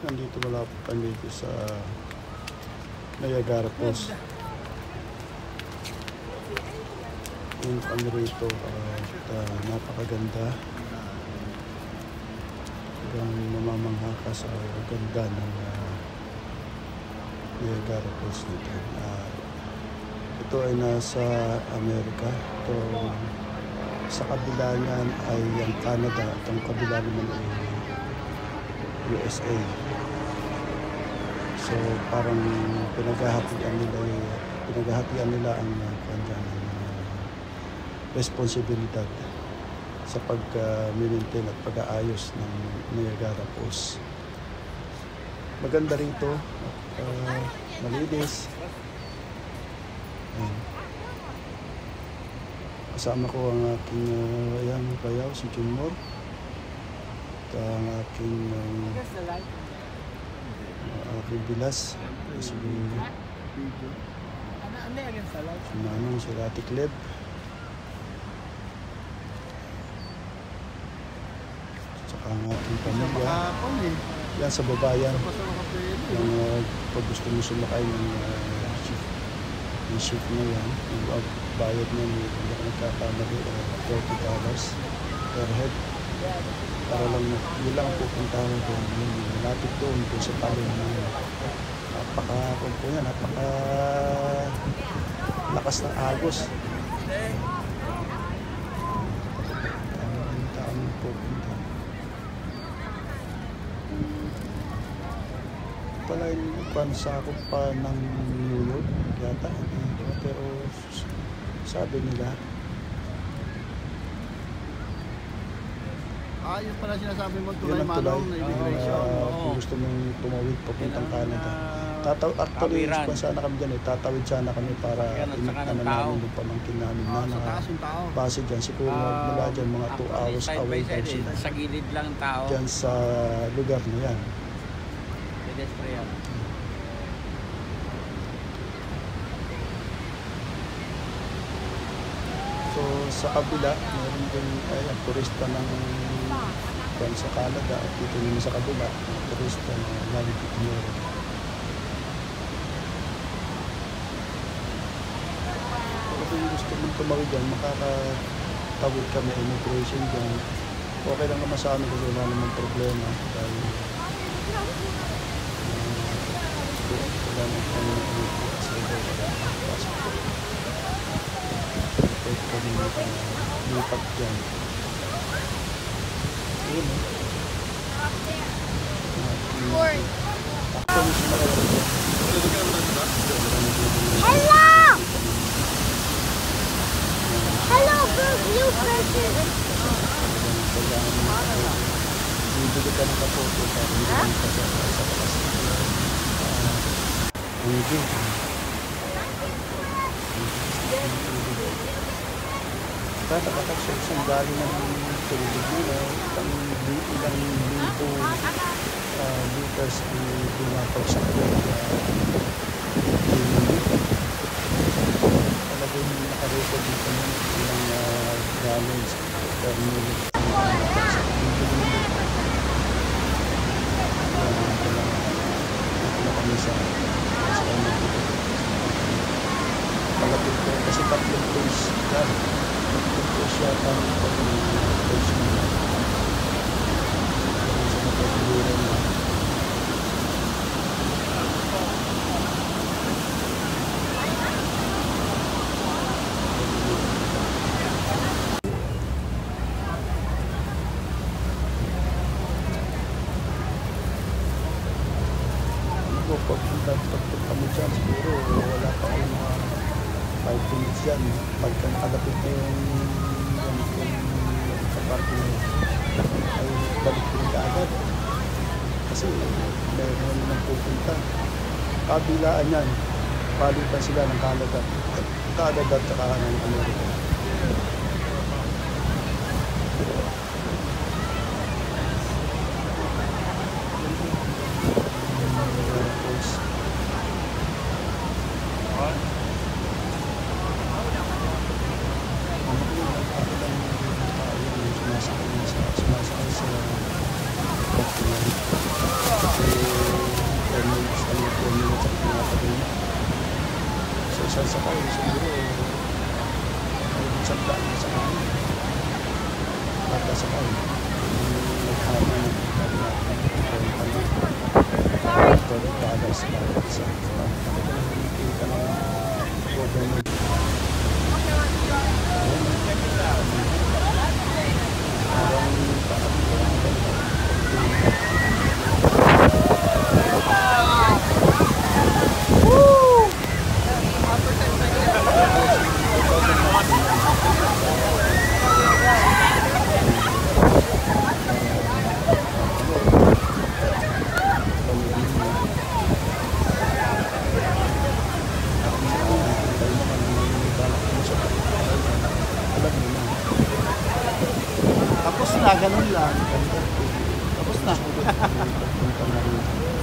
Nandito wala pa dito sa Niagara Falls. Yung kami rito at napakaganda. Hanggang mamamangha ka sa ganda ng Niagara Falls nito. Ito ay nasa Amerika. Ito, sa kabila niyan ay ang Canada at ang kabila naman ay USA. So parang pinaghahatian nila ang responsibilidad sa pag-maintain at pag-aayos ng Niagara Falls. Maganda rito at malinis. Kasama ko ang aking bayaw, si Junior. At ang aking bilas, si Manong, si Ate Kleb. Tsaka ang aking pamilya. Yan sa babayan. Pag gusto mo sumakay ng ship na yan, yung bayad na hindi ka nagkakamali $40 per head. Para lang, yun lang pupunta ko doon. Malapit doon sa talo na napaka lakas ng agos. Ang taon pupunta. Pala yung sakop pa ng New York yata. Pero sabi nila yun pala sinasabi mo tulay manong na immigration. Kung gusto mong tumawid papuntang Canada. Actually, sana kami dyan tatawid sana kami para init na namin yung pamangkin namin na base dyan. Siguro mula dyan mga 2 hours away daw sila. Sa gilid lang tao. Dyan sa lugar na yan. So sa kabila, meron din ang turista ng sa Canada at dito naman sa kabila, turista na galing dito meron. Kung gusto mong tumawid dyan, makakatawid kami immigration dyan. Okay lang naman sa amin kasi wala naman problema dahil wala naman kami pwede kami lipat dyan. Ayun Hello! Hello, blue person! Bibili ka ng kapoto para hindi ka sa palas. Hindi. Tatapatak siya isang gali ng tubig nila. Ilang libo liters dumapag sa talaga yung nakarecord dito ng ilang gallons per minute. Malapit ko kasi tatlong days yan. Tatlong days yata ang days nila. Sa napaguluran na. Pagpunta mo dyan, siguro wala pa kayo mga 5 minutes dyan. Pagka nakalapit na yung kaparking ay balik din ka agad. Kasi meron naman pupunta. Kabilaan yan, palitan sila ng Canada at saka ng Amerika. Sumasakay sa sakay, siguro, ay isang daan na sa kanya. Kada sakay. Naghabi ng natin. Kada sakay. Kita ng government. Tapos na, ganun lang. Tapos na. Punta na rin.